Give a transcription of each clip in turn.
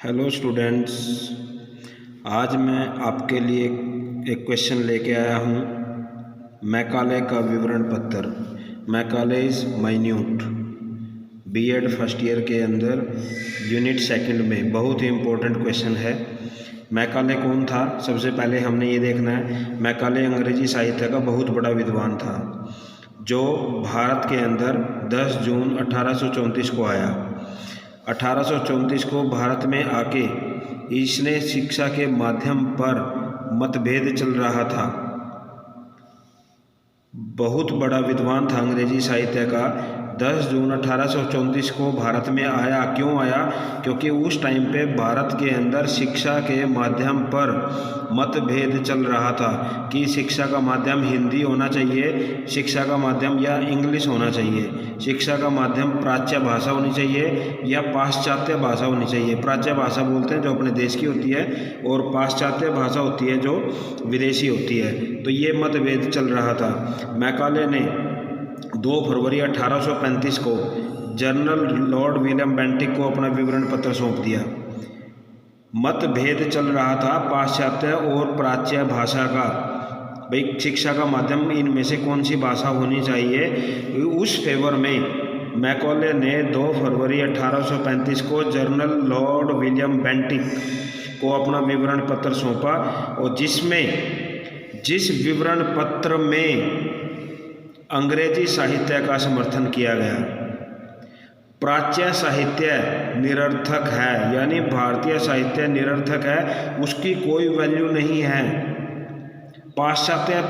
Hello students, आज मैं आपके लिए एक क्वेश्चन लेके आया हूँ। मैकाले का विवरण पत्र। Macaulay is minute BEd first year के अंदर यूनिट सेकंड में बहुत ही इम्पोर्टेंट क्वेश्चन है। मैकाले कौन था? सबसे पहले हमने ये देखना है। मैकाले अंग्रेजी साहित्य का बहुत बड़ा विद्वान था जो भारत के अंदर 10 जून 1834 को आया। 1834 को भारत में आके इसने शिक्षा के माध्यम पर मतभेद चल रहा था। बहुत बड़ा विद्वान था अंग्रेजी साहित्य का। 10 जून 1834 को भारत में आया। क्यों आया? क्योंकि उस टाइम पे भारत के अंदर शिक्षा के माध्यम पर मतभेद चल रहा था कि शिक्षा का माध्यम हिंदी होना चाहिए, शिक्षा का माध्यम या इंग्लिश होना चाहिए, शिक्षा का माध्यम प्राच्य भाषा होनी चाहिए या पाश्चात्य भाषा होनी चाहिए। प्राच्य भाषा बोलते हैं जो अपने देश की होती है, और पाश्चात्य भाषा होती है जो विदेशी होती है। तो ये मतभेद चल रहा था। मैकाले ने 2 फरवरी 1835 को जनरल लॉर्ड विलियम बेंटिक को अपना विवरण पत्र सौंप दिया। मतभेद चल रहा था पाश्चात्य और प्राच्य भाषा का, भाई शिक्षा का माध्यम इनमें से कौन सी भाषा होनी चाहिए। उस फेवर में मैकाले ने 2 फरवरी 1835 को जनरल लॉर्ड विलियम बेंटिक को अपना विवरण पत्र सौंपा, और जिस विवरण पत्र में अंग्रेजी साहित्य का समर्थन किया गया। प्राच्य साहित्य निरर्थक है, यानी भारतीय साहित्य निरर्थक है, उसकी कोई वैल्यू नहीं है। पाश्चात्य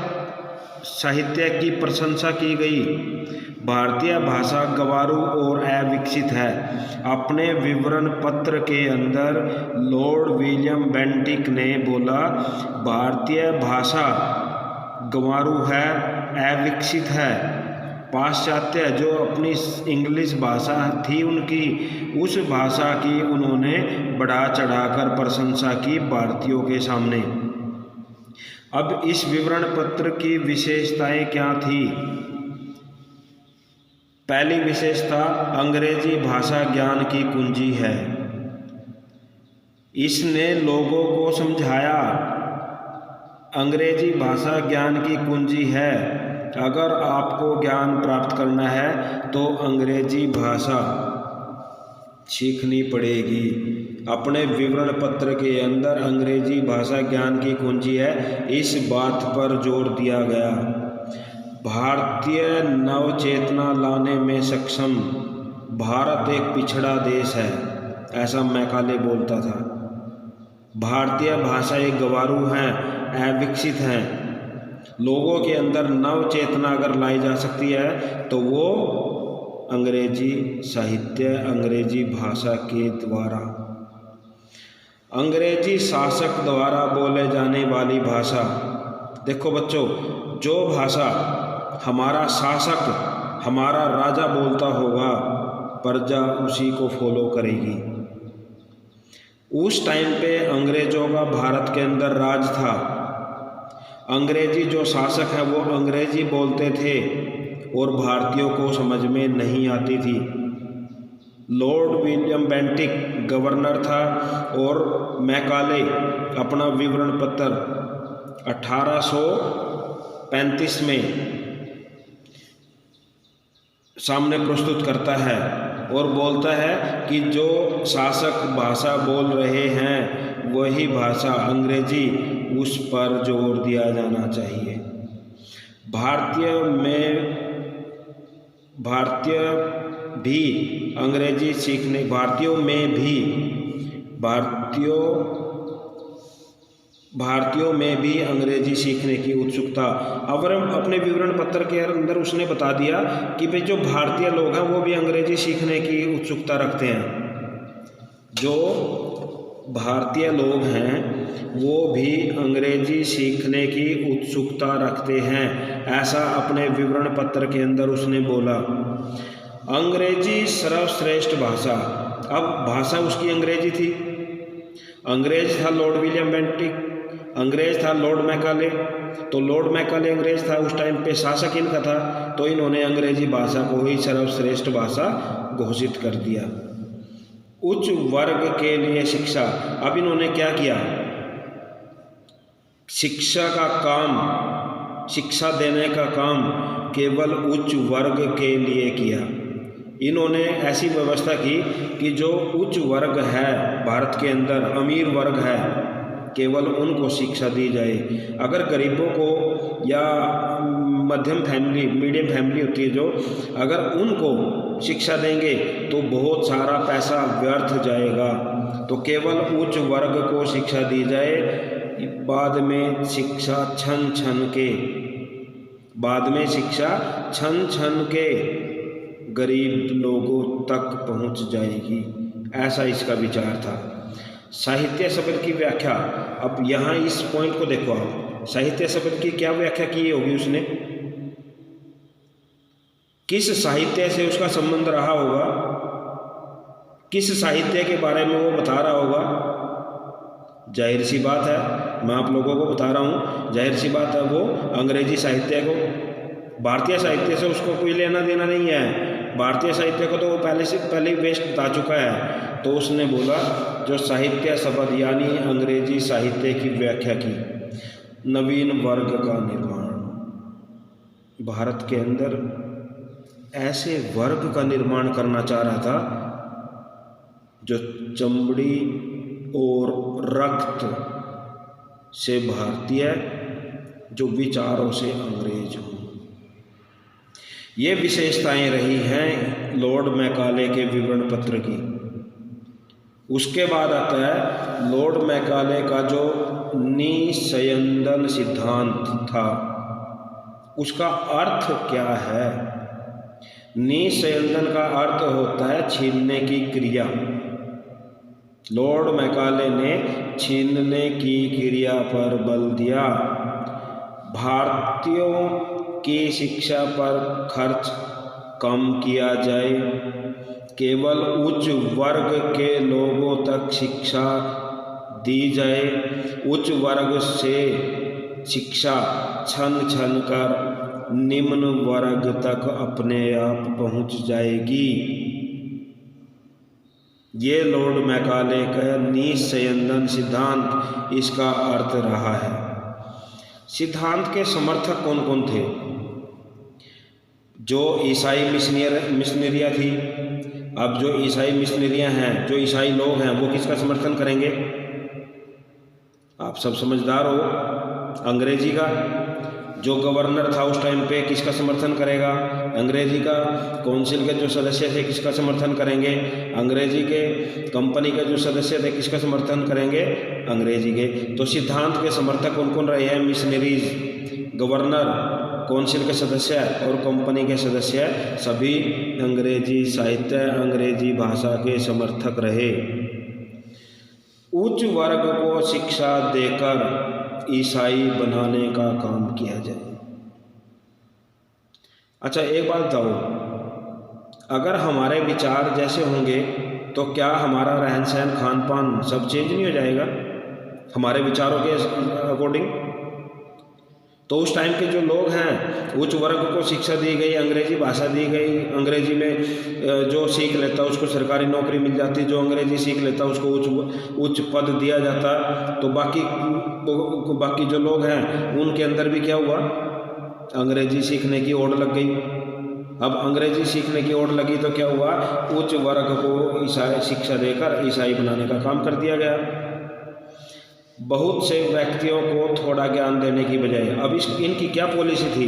साहित्य की प्रशंसा की गई। भारतीय भाषा गंवारू और अविकसित है। अपने विवरण पत्र के अंदर लॉर्ड विलियम बेंटिक ने बोला भारतीय भाषा गंवारू है, अविकसित है। पाश्चात्य जो अपनी इंग्लिश भाषा थी उनकी, उस भाषा की उन्होंने बढ़ा चढ़ाकर प्रशंसा की भारतीयों के सामने। अब इस विवरण पत्र की विशेषताएं क्या थी? पहली विशेषता, अंग्रेजी भाषा ज्ञान की कुंजी है। इसने लोगों को समझाया अंग्रेजी भाषा ज्ञान की कुंजी है। अगर आपको ज्ञान प्राप्त करना है तो अंग्रेजी भाषा सीखनी पड़ेगी। अपने विवरण पत्र के अंदर अंग्रेजी भाषा ज्ञान की कुंजी है, इस बात पर जोर दिया गया। भारतीय नवचेतना लाने में सक्षम भारत एक पिछड़ा देश है, ऐसा मैकाले बोलता था। भारतीय भाषा एक गंवारू है, अविकसित हैं। लोगों के अंदर नव चेतना अगर लाई जा सकती है तो वो अंग्रेजी साहित्य, अंग्रेजी भाषा के द्वारा, अंग्रेजी शासक द्वारा बोले जाने वाली भाषा। देखो बच्चों, जो भाषा हमारा शासक, हमारा राजा बोलता होगा, प्रजा उसी को फॉलो करेगी। उस टाइम पे अंग्रेजों का भारत के अंदर राज था। अंग्रेजी जो शासक है वो अंग्रेजी बोलते थे और भारतीयों को समझ में नहीं आती थी। लॉर्ड विलियम बेंटिक गवर्नर था और मैकाले अपना विवरण पत्र 1835 में सामने प्रस्तुत करता है और बोलता है कि जो शासक भाषा बोल रहे हैं वही भाषा अंग्रेजी, उस पर जोर दिया जाना चाहिए। भारतीय भी अंग्रेजी सीखने, भारतीयों में भी अंग्रेजी सीखने की उत्सुकता। और अपने विवरण पत्र के अंदर उसने बता दिया कि भाई जो भारतीय लोग हैं वो भी अंग्रेजी सीखने की उत्सुकता रखते हैं। जो भारतीय लोग हैं वो भी अंग्रेजी सीखने की उत्सुकता रखते हैं, ऐसा अपने विवरण पत्र के अंदर उसने बोला। अंग्रेजी सर्वश्रेष्ठ भाषा। अब भाषा उसकी अंग्रेजी थी। अंग्रेज था लॉर्ड विलियम बेंटिक, अंग्रेज था लॉर्ड मैकाले। तो लॉर्ड मैकाले अंग्रेज था, उस टाइम पे शासक इनका था, तो इन्होंने अंग्रेजी भाषा को ही सर्वश्रेष्ठ भाषा घोषित कर दिया। उच्च वर्ग के लिए शिक्षा। अब इन्होंने क्या किया, शिक्षा का काम, शिक्षा देने का काम केवल उच्च वर्ग के लिए किया। इन्होंने ऐसी व्यवस्था की कि जो उच्च वर्ग है भारत के अंदर, अमीर वर्ग है, केवल उनको शिक्षा दी जाए। अगर गरीबों को या मध्यम फैमिली, मीडियम फैमिली होती है जो, अगर उनको शिक्षा देंगे तो बहुत सारा पैसा व्यर्थ जाएगा। तो केवल उच्च वर्ग को शिक्षा दी जाए, बाद में शिक्षा छन छन के गरीब लोगों तक पहुंच जाएगी। ऐसा इसका विचार था। साहित्य शब्द की व्याख्या, अब यहाँ इस पॉइंट को देखो आप, साहित्य शब्द की क्या व्याख्या की होगी उसने, किस साहित्य से उसका संबंध रहा होगा, किस साहित्य के बारे में वो बता रहा होगा। जाहिर सी बात है, मैं आप लोगों को बता रहा हूँ, जाहिर सी बात है वो अंग्रेजी साहित्य को, भारतीय साहित्य से उसको कोई लेना देना नहीं है। भारतीय साहित्य को तो वो पहले ही वेस्ट बता चुका है। तो उसने बोला जो साहित्य शब्द यानी अंग्रेजी साहित्य की व्याख्या की, नवीन वर्ग का निर्माण। भारत के अंदर ऐसे वर्ग का निर्माण करना चाह रहा था जो चमड़ी और रक्त से भारतीय, जो विचारों से अंग्रेज हों। ये विशेषताएं रही हैं लॉर्ड मैकाले के विवरण पत्र की। उसके बाद आता है लॉर्ड मैकाले का जो निस्यंदन सिद्धांत था, उसका अर्थ क्या है। निस्यंदन का अर्थ होता है छीनने की क्रिया। लॉर्ड मैकाले ने छीनने की क्रिया पर बल दिया। भारतीयों की शिक्षा पर खर्च कम किया जाए, केवल उच्च वर्ग के लोगों तक शिक्षा दी जाए, उच्च वर्ग से शिक्षा छन छन कर निम्न वर्ग तक अपने आप पहुंच जाएगी। ये लॉर्ड मैकाले का निस्यंदन सिद्धांत, इसका अर्थ रहा है। सिद्धांत के समर्थक कौन कौन थे। जो ईसाई मिशनरियाँ थी। अब जो ईसाई मिशनरियाँ हैं, जो ईसाई लोग हैं, वो किसका समर्थन करेंगे। आप सब समझदार हो, अंग्रेजी का। जो गवर्नर था उस टाइम पे किसका समर्थन करेगा, अंग्रेजी का। काउंसिल के जो सदस्य थे किसका समर्थन करेंगे, अंग्रेजी के। कंपनी के जो सदस्य थे किसका समर्थन करेंगे, अंग्रेजी के। तो सिद्धांत के समर्थक कौन कौन रहे हैं, मिशनरीज, गवर्नर, काउंसिल के सदस्य और कंपनी के सदस्य, सभी अंग्रेजी साहित्य, अंग्रेजी भाषा के समर्थक रहे। उच्च वर्ग को शिक्षा देकर ईसाई बनाने का काम किया जाए। अच्छा एक बात बताओ, अगर हमारे विचार जैसे होंगे तो क्या हमारा रहन सहन, खान पान सब चेंज नहीं हो जाएगा हमारे विचारों के अकॉर्डिंग। तो उस टाइम के जो लोग हैं, उच्च वर्ग को शिक्षा दी गई, अंग्रेजी भाषा दी गई, अंग्रेजी में जो सीख लेता उसको सरकारी नौकरी मिल जाती, जो अंग्रेजी सीख लेता उसको उच्च पद दिया जाता। तो बाकी जो लोग हैं उनके अंदर भी क्या हुआ, अंग्रेजी सीखने की ओर लग गई। अब अंग्रेजी सीखने की ओर लगी तो क्या हुआ, उच्च वर्ग को ईसाई शिक्षा देकर ईसाई बनाने का काम कर दिया गया। बहुत से व्यक्तियों को थोड़ा ज्ञान देने की बजाय, अब इनकी क्या पॉलिसी थी,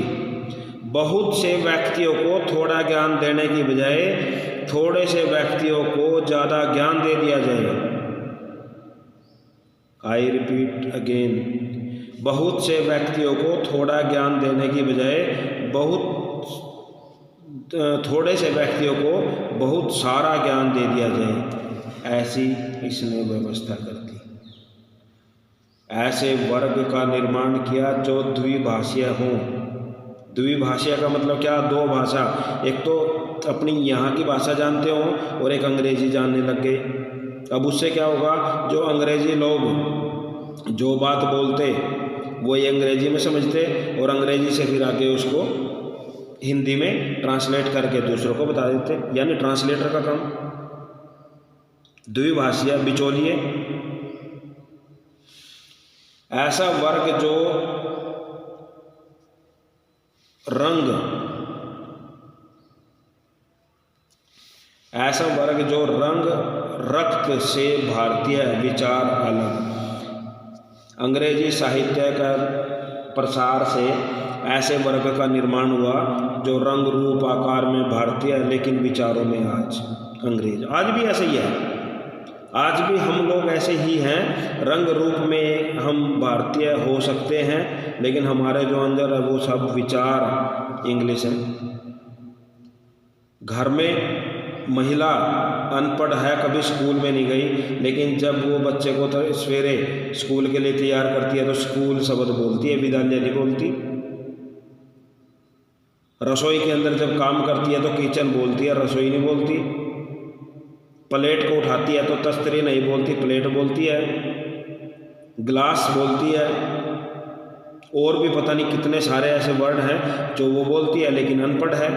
बहुत से व्यक्तियों को थोड़ा ज्ञान देने की बजाय थोड़े से व्यक्तियों को ज़्यादा ज्ञान दे दिया जाए। आई रिपीट अगेन, बहुत से व्यक्तियों को थोड़ा ज्ञान देने की बजाय थोड़े से व्यक्तियों को बहुत सारा ज्ञान दे दिया जाए, ऐसी इसने व्यवस्था कर दी। ऐसे वर्ग का निर्माण किया जो द्विभाषीय हों। द्विभाषीय का मतलब क्या, दो भाषा, एक तो अपनी यहाँ की भाषा जानते हो और एक अंग्रेजी जानने लग गए। अब उससे क्या होगा, जो अंग्रेजी लोग जो बात बोलते वो ये अंग्रेजी में समझते और अंग्रेजी से फिर आगे उसको हिंदी में ट्रांसलेट करके दूसरों को बता देते, यानी ट्रांसलेटर का काम। द्विभाषीय, बिचौलिए। ऐसा वर्ग जो रंग रक्त से भारतीय विचार अलग। अंग्रेजी साहित्य का प्रसार से ऐसे वर्ग का निर्माण हुआ जो रंग रूप आकार में भारतीय लेकिन विचारों में आज अंग्रेज। आज भी ऐसे ही है, आज भी हम लोग ऐसे ही हैं, रंग रूप में हम भारतीय हो सकते हैं लेकिन हमारे जो अंदर है वो सब विचार इंग्लिश हैं। घर में महिला अनपढ़ है, कभी स्कूल में नहीं गई, लेकिन जब वो बच्चे को तो सवेरे स्कूल के लिए तैयार करती है तो स्कूल शब्द बोलती है, विद्यालय नहीं बोलती। रसोई के अंदर जब काम करती है तो किचन बोलती है, रसोई नहीं बोलती। प्लेट को उठाती है तो तस्तरी नहीं बोलती, प्लेट बोलती है। गिलास बोलती है, और भी पता नहीं कितने सारे ऐसे वर्ड हैं जो वो बोलती है लेकिन अनपढ़ है।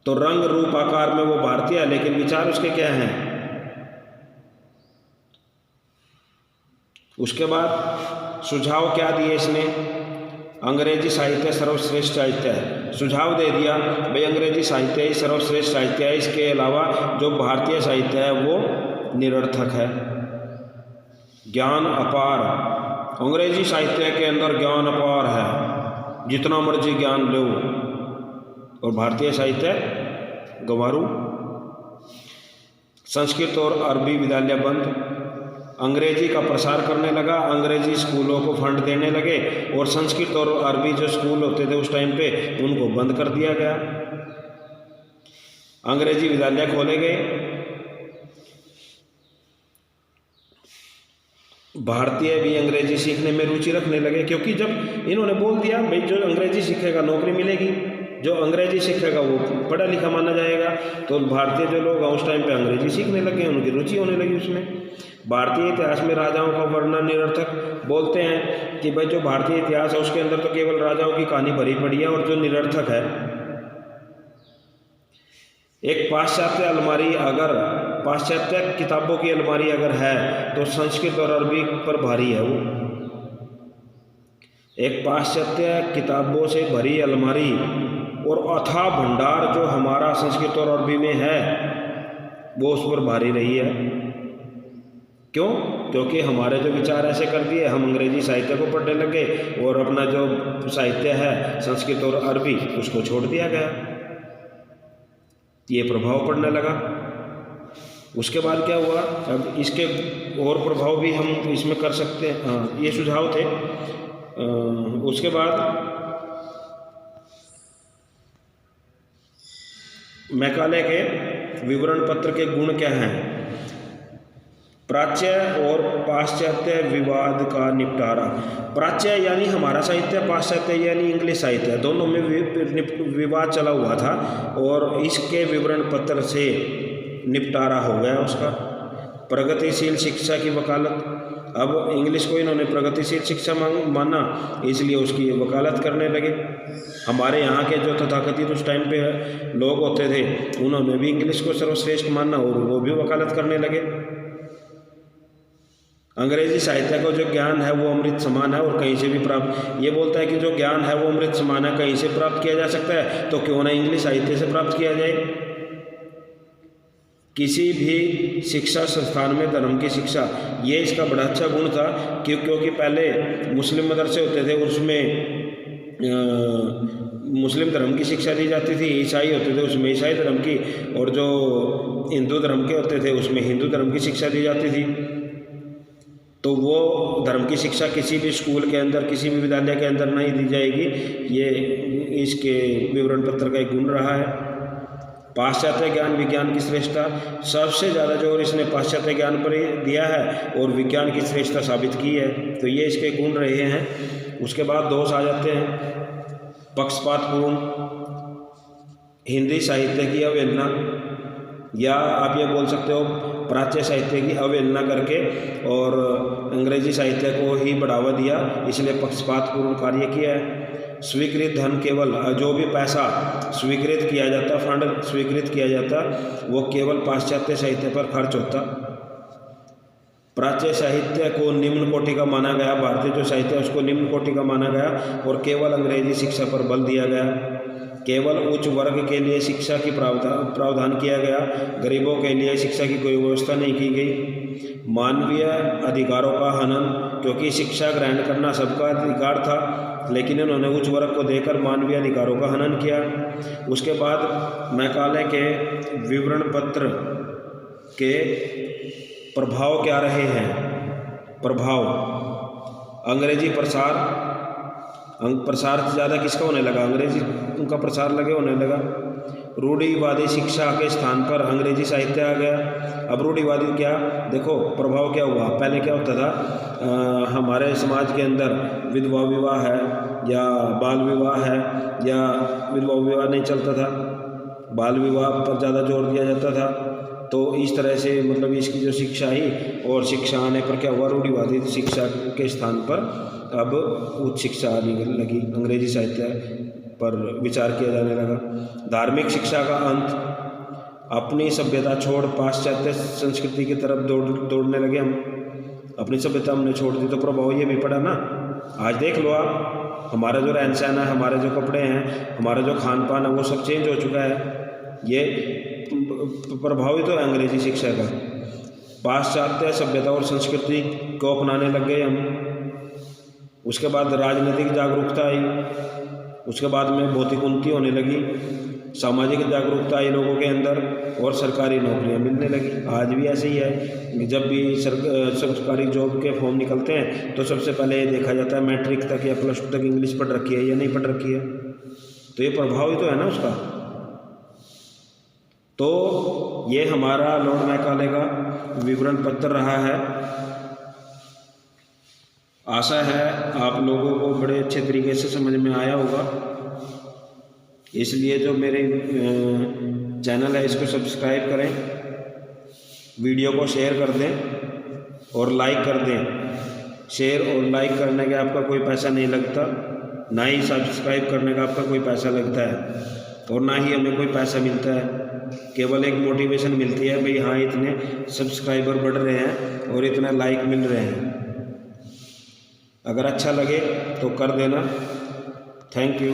तो रंग रूप आकार में वो भारतीय है लेकिन विचार उसके क्या हैं। उसके बाद सुझाव क्या दिए इसने, अंग्रेजी साहित्य सर्वश्रेष्ठ साहित्य है। सुझाव दे दिया भाई अंग्रेजी साहित्य ही सर्वश्रेष्ठ साहित्य है, इसके अलावा जो भारतीय साहित्य है वो निरर्थक है। ज्ञान अपार, अंग्रेजी साहित्य के अंदर ज्ञान अपार है, जितना मर्जी ज्ञान लो, और भारतीय साहित्य गंवारू। संस्कृत और अरबी विद्यालय बंद, अंग्रेजी का प्रसार करने लगा, अंग्रेजी स्कूलों को फंड देने लगे और संस्कृत और अरबी जो स्कूल होते थे उस टाइम पे उनको बंद कर दिया गया। अंग्रेजी विद्यालय खोले गए। भारतीय भी अंग्रेजी सीखने में रुचि रखने लगे, क्योंकि जब इन्होंने बोल दिया भाई जो अंग्रेजी सीखेगा नौकरी मिलेगी, जो अंग्रेजी सीखेगा वो पढ़ा लिखा माना जाएगा, तो भारतीय जो लोग हैं उस टाइम पे अंग्रेजी सीखने लगे, उनकी रुचि होने लगी उसमें। भारतीय इतिहास में राजाओं का वर्णन निरर्थक, बोलते हैं कि भाई जो भारतीय इतिहास है उसके अंदर तो केवल राजाओं की कहानी भरी पड़ी है, और जो निरर्थक है। एक पाश्चात्य अलमारी, अगर पाश्चात्य किताबों की अलमारी अगर है तो संस्कृत और अरबी पर भारी है वो। एक पाश्चात्य किताबों से भरी अलमारी और अथाह भंडार जो हमारा संस्कृत और अरबी में है वो उस पर भारी रही है। क्यों? क्योंकि हमारे जो विचार ऐसे कर दिए, हम अंग्रेजी साहित्य को पढ़ने लगे और अपना जो साहित्य है संस्कृत और अरबी उसको छोड़ दिया गया, ये प्रभाव पड़ने लगा। उसके बाद क्या हुआ, अब इसके और प्रभाव भी हम इसमें कर सकते हैं। हाँ, ये सुझाव थे। उसके बाद मैकाले के विवरण पत्र के गुण क्या हैं। प्राच्य और पाश्चात्य विवाद का निपटारा। प्राच्य यानी हमारा साहित्य, पाश्चात्य यानी इंग्लिश साहित्य, दोनों में विवाद चला हुआ था और इसके विवरण पत्र से निपटारा हो गया उसका। प्रगतिशील शिक्षा की वकालत, अब इंग्लिश को इन्होंने प्रगतिशील शिक्षा माना, इसलिए उसकी वकालत करने लगे। हमारे यहाँ के जो तथाकथित उस टाइम पे लोग होते थे उन्होंने भी इंग्लिश को सर्वश्रेष्ठ माना और वो भी वकालत करने लगे। अंग्रेजी साहित्य को जो ज्ञान है वो अमृत समान है और कहीं से भी प्राप्त, ये बोलता है कि जो ज्ञान है वो अमृत समान है, कहीं से प्राप्त किया जा सकता है, तो क्यों ना इंग्लिश साहित्य से प्राप्त किया जाए। किसी भी शिक्षा संस्थान में धर्म की शिक्षा, ये इसका बड़ा अच्छा गुण था क्योंकि पहले मुस्लिम मदरसे होते थे उसमें मुस्लिम धर्म की शिक्षा दी जाती थी, ईसाई होते थे उसमें ईसाई धर्म की, और जो हिंदू धर्म के होते थे उसमें हिंदू धर्म की शिक्षा दी जाती थी। तो वो धर्म की शिक्षा किसी भी स्कूल के अंदर, किसी भी विद्यालय के अंदर नहीं दी जाएगी, ये इसके विवरण पत्र का एक गुण रहा है। पाश्चात्य ज्ञान विज्ञान की श्रेष्ठता, सबसे ज़्यादा जोर इसने पाश्चात्य ज्ञान पर दिया है और विज्ञान की श्रेष्ठता साबित की है, तो ये इसके गुण रहे हैं। उसके बाद दोष आ जाते हैं। पक्षपातपूर्ण, हिंदी साहित्य की अवहेलना, या आप ये बोल सकते हो प्राच्य साहित्य की अवहेलना करके और अंग्रेजी साहित्य को ही बढ़ावा दिया, इसलिए पक्षपातपूर्ण कार्य किया है। स्वीकृत धन केवल जो भी पैसा स्वीकृत किया जाता, फंड स्वीकृत किया जाता, वो केवल पाश्चात्य साहित्य पर खर्च होता। प्राच्य साहित्य को निम्न कोटि का माना गया, भारतीय जो साहित्य है उसको निम्न कोटि का माना गया और केवल अंग्रेजी शिक्षा पर बल दिया गया। केवल उच्च वर्ग के लिए शिक्षा की प्रावधान किया गया, गरीबों के लिए शिक्षा की कोई व्यवस्था नहीं की गई। मानवीय अधिकारों का हनन, क्योंकि शिक्षा ग्रहण करना सबका अधिकार था, लेकिन इन्होंने उच्च वर्ग को देकर मानवीय अधिकारों का हनन किया। उसके बाद मैकाले के विवरण पत्र के प्रभाव क्या रहे हैं? प्रभाव, अंग्रेजी प्रसार ज़्यादा किसका होने लगा? अंग्रेजी का प्रसार होने लगा। रूढ़िवादी शिक्षा के स्थान पर अंग्रेजी साहित्य आ गया। अब रूढ़िवादी क्या, देखो प्रभाव क्या हुआ। पहले क्या होता था, हमारे समाज के अंदर विधवा विवाह है या बाल विवाह है, या विधवा विवाह नहीं चलता था, बाल विवाह पर ज़्यादा जोर दिया जाता था। तो इस तरह से मतलब इसकी जो शिक्षा ही, और शिक्षा आने पर क्या हुआ, रूढ़िवादी शिक्षा के स्थान पर अब उच्च शिक्षा आने लगी, अंग्रेजी साहित्य पर विचार किया जाने लगा। धार्मिक शिक्षा का अंत, अपनी सभ्यता छोड़ पाश्चात्य संस्कृति की तरफ दौड़ने लगे हम, अपनी सभ्यता हमने छोड़ दी। तो प्रभाव ये भी पड़ा ना। आज देख लो आप, हमारा जो रहन सहन है, हमारे जो कपड़े हैं, हमारा जो खान पान है, वो सब चेंज हो चुका है। ये प्रभावित तो है अंग्रेजी शिक्षा का। पाश्चात्य सभ्यता और संस्कृति को अपनाने लग गए हम। उसके बाद राजनीतिक जागरूकता आई, उसके बाद में भौतिक उन्नति होने लगी, सामाजिक जागरूकता आई लोगों के अंदर, और सरकारी नौकरियां मिलने लगी। आज भी ऐसे ही है, जब भी सरकारी जॉब के फॉर्म निकलते हैं तो सबसे पहले ये देखा जाता है मैट्रिक तक या +2 तक इंग्लिश पढ़ रखी है या नहीं पढ़ रखी है। तो ये प्रभाव ही तो है ना उसका। तो ये हमारा लॉर्ड मैकाले का विवरण पत्र रहा है। आशा है आप लोगों को बड़े अच्छे तरीके से समझ में आया होगा। इसलिए जो मेरे चैनल है इसको सब्सक्राइब करें, वीडियो को शेयर कर दें और लाइक कर दें। शेयर और लाइक करने का आपका कोई पैसा नहीं लगता, ना ही सब्सक्राइब करने का आपका कोई पैसा लगता है, और ना ही हमें कोई पैसा मिलता है। केवल एक मोटिवेशन मिलती है, भाई हाँ इतने सब्सक्राइबर बढ़ रहे हैं और इतना लाइक मिल रहे हैं। अगर अच्छा लगे तो कर देना। Thank you.